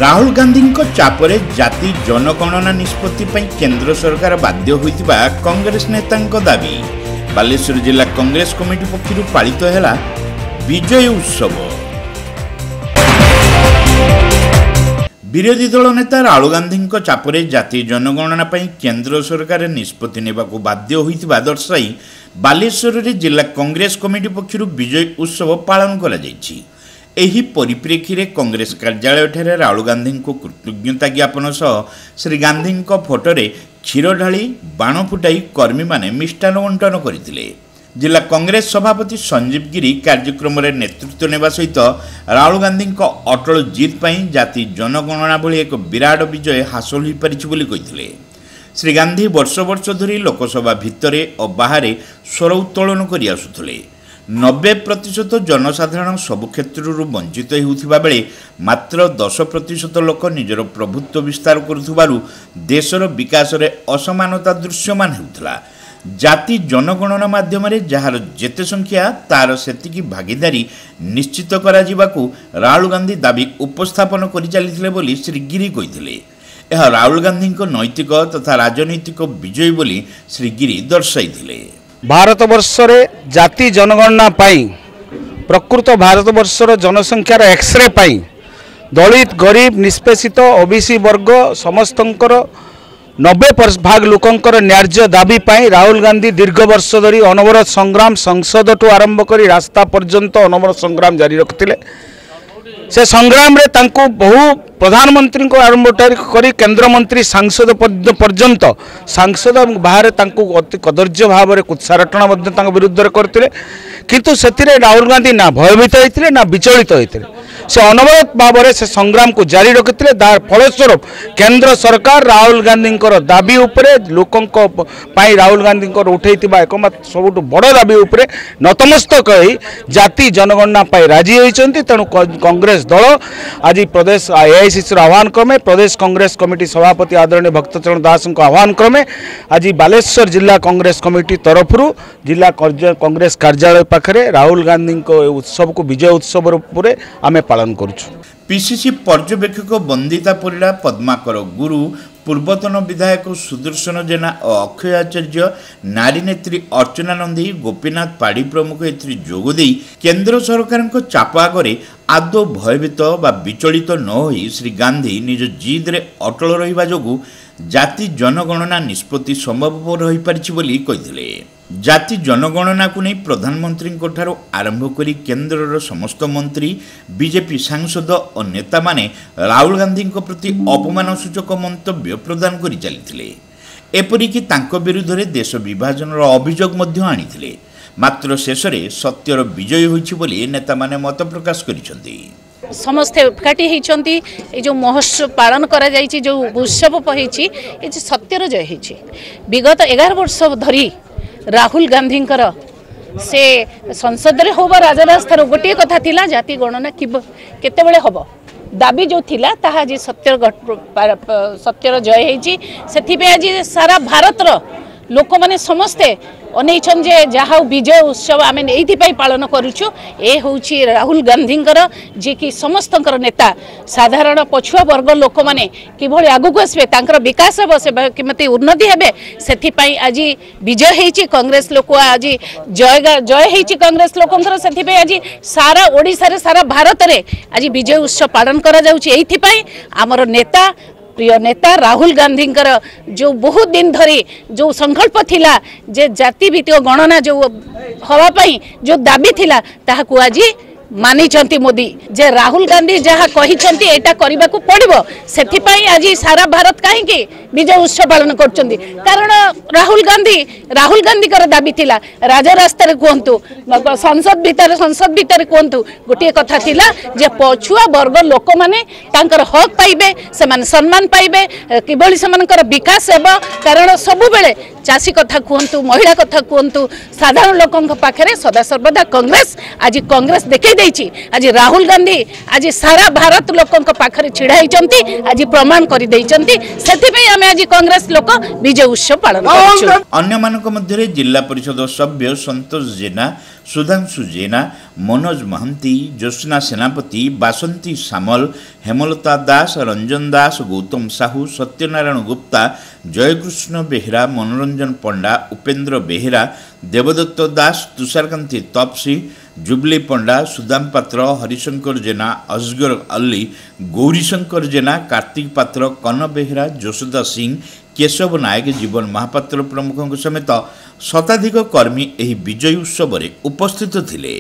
राहुल गांधी चापरे जाति जनगणना निष्पत्ति केंद्र सरकार बाध्य होइतिबा कांग्रेस नेता दाबी। बालेश्वर जिला कांग्रेस कमिटी पक्षरु पालित हैला विजय उत्सव। विरोधी दल नेता राहुल गांधी चापरे जाति जनगणना केंद्र सरकार निष्पत्ति नेबाकु बाध्य होइतिबा दर्शाई बालेश्वर जिला कांग्रेस कमिटी पक्षरु विजय उत्सव पालन करा जायछि। एही परिप्रेक्षी रे कांग्रेस कार्यालय ठारे राहुल गांधी को कृतज्ञता ज्ञापन सह श्री गांधी फोटोरे क्षीर ढाली बाण फुटाई कर्मी माने मिष्टान बंटन करथिले। जिला कांग्रेस सभापति संजीव गिरी कार्यक्रम रे नेतृत्व नेबा सहित राहुल गांधी अटल जीत पई जाति जनगणना भली एक विराट विजय हासिल होई परिछि बोली कहिथिले। श्री गांधी वर्ष वर्ष धरी लोकसभा भितरे और बाहरे स्वर उत्तोलन करि आसुथिले। 90% जनसाधारण सबु क्षेत्रରୁ वंचित होउथिबा बेले मात्र 10% लोक निजर प्रभुत्व विस्तार करुथिबारु देशर विकास रे असमानता दृश्यमान हेउथला। जाति जनगणना माध्यम रे जहार जेते संख्या तार सेतिकी भागीदारी निश्चित करा जिबाकू राहुल गांधी दाबी उपस्थापन करि चलिथिले बोली श्री गिरी कहिथिले। यह राहुल गांधी नैतिक तथा राजनैतिक विजय बोली श्री गिरी दर्शाइथिले। भारतवर्षरे जाति जनगणना पाई प्रकृत भारतवर्षर जनसंख्यार एक्सरे पाई दलित गरीब निष्पेषित ओबीसी वर्ग समस्तंकर 90% लोकंकर न्याय्य दाबी पाई राहुल गांधी दीर्घ वर्ष धरी अनवरत संग्राम संसद ठू आरंभ करी रास्ता पर्यंत अनवरत संग्राम जारी रखिथिले। से संग्राम रे तांको बहु प्रधानमंत्री को आरंभ करी केंद्र मंत्री सांसद पर्यंत सांसद बाहर तांको अति कदर्य भाव में कुत्सारटना विरुद्ध करते किंतु से राहुल गांधी ना भयभीत होते ना विचलित होते से अनवरत भाव में से संग्राम को जारी रखिते। फलस्वरूप केंद्र सरकार राहुल गांधी दाबी उपरे लोकों राहुल गांधी उठे एकमात्र सबुठ बड़ दाबी उपरे नतमस्तक जाति जनगणना राजी होती। तेणु कांग्रेस दल आज प्रदेश एआईसीसी आह्वान क्रमे प्रदेश कांग्रेस कमिटी सभापति आदरणीय भक्तचरण दास आह्वान क्रमे आज बालेश्वर जिला कांग्रेस कमिटी तरफ जिला कांग्रेस कार्यालय पाखरे राहुल गांधी उत्सव को विजय उत्सव रूप आमे पालन करूछु। पीसीसी पर्यवेक्षक बंदिता परिड़ा पद्माकर गुरु पूर्वतन विधायक सुदर्शन जेना और अक्षय आचार्य नारी नेत्री अर्चना नंदी गोपीनाथ पाड़ी प्रमुख जोगदे केंद्र सरकार चाप आगे आदौ भयभीत बा विचलित न होई श्री गांधी निज जिद रे अटल रहिबा जोगु जाति जनगणना निष्पत्ति संभव रही पारिछि बोली कहिथिले। जाति जनगणना को नहीं प्रधानमंत्री ठारो आरंभ करी केंद्रर समस्त मंत्री बीजेपी सांसद और नेता माने राहुल गांधी प्रति अपमान सूचक मंतव्य प्रदान करि चलिथिले। एपरिकी तांको विरुद्ध रे देश विभाजन अभियोग मध्य आनिथिले। मात्र शेष रे सत्यर विजय होइछि बोली नेता माने मत प्रकाश करिसंती। समस्ते एकाठी होती जो महोत्सव पालन करा जायछि जो उत्सव होइछि ए सत्यर जय होइछि। विगत 11 वर्ष धरी राहुल गांधी से संसद रे होबा राजरास्तार गोटे कथा थिला जाति गणना केते बेले होबो दाबी जो थिला ताहा जी सत्यर जय होइछि। सेथि पे आज सारा भारत रो लोक माने समस्ते अनेछन जे जहाँ विजय उत्सव आम ये पालन करुचु ए होची राहुल गांधी जे कि समस्त नेता साधारण पछुआ वर्ग लोक मैंने किभली आगू आसबे तांकर विकास हे से केमती उन्नति हेबे सेथिपाई आज विजय होती कांग्रेस लोक आज जय होती कांग्रेस लोकंकर सेथिपाई आज सारा ओडिशा रे सारा भारत रे आज विजय उत्सव पालन करा जाउची। एइथिपाई आमर नेता प्रिय नेता राहुल गांधी जो बहुत दिन धरी जो संकल्प थिला जे जाति भित्तिक गणना जो हवा पाई जो दाबी थिला ताहाकु आज मानिचंती मोदी जे राहुल गांधी जहाँ कहिचंती एटा करबा को पड़िबो। सेथिपाई आज सारा भारत काहेकि विजय उत्सव पालन करचंती कारण राहुल गांधी कर दाबी थिला राजरास्ता रे कहंतु संसद भीतर कहंतु गोटे कथा थिला जे पछुआ वर्ग लोक माने तांकर हक पाइबे से माने सम्मान पाइबे किबळी समानकर विकास हेबो कारण सब बेले चाषी कथा कहतु महिला कथा कहतु साधारण लोकों पाखे सदा सर्वदा कांग्रेस देखे देछि। आज राहुल गांधी आज सारा भारत लोकों पाखे छिड़ा आज प्रमाण कर आज कांग्रेस लोक विजय उत्सव पालन अन्य जिला परिषद सभ्य संतोष जेना सुधांशु जेना, मनोज महंती, ज्योत्ना सेनापति, बासंती सामल, हेमलता दास, रंजन दास, गौतम साहू, सत्यनारायण गुप्ता, जयकृष्ण बेहेरा, मनोरंजन पंडा, उपेन्द्र बेहेरा, देवदत्त दास, तुषारकांति तपसी, जुबली पंडा, सुदाम पात्र, हरिशंकर जेना, असगर अल्ली, गौरीशंकर जेना, कार्तिक पात्र, कन बेहेरा, यशोदा सिंह, केशव नायक, जीवन महापात्र प्रमुखों समेत शताधिक कर्मी एही विजय उत्सव उपस्थित थिले।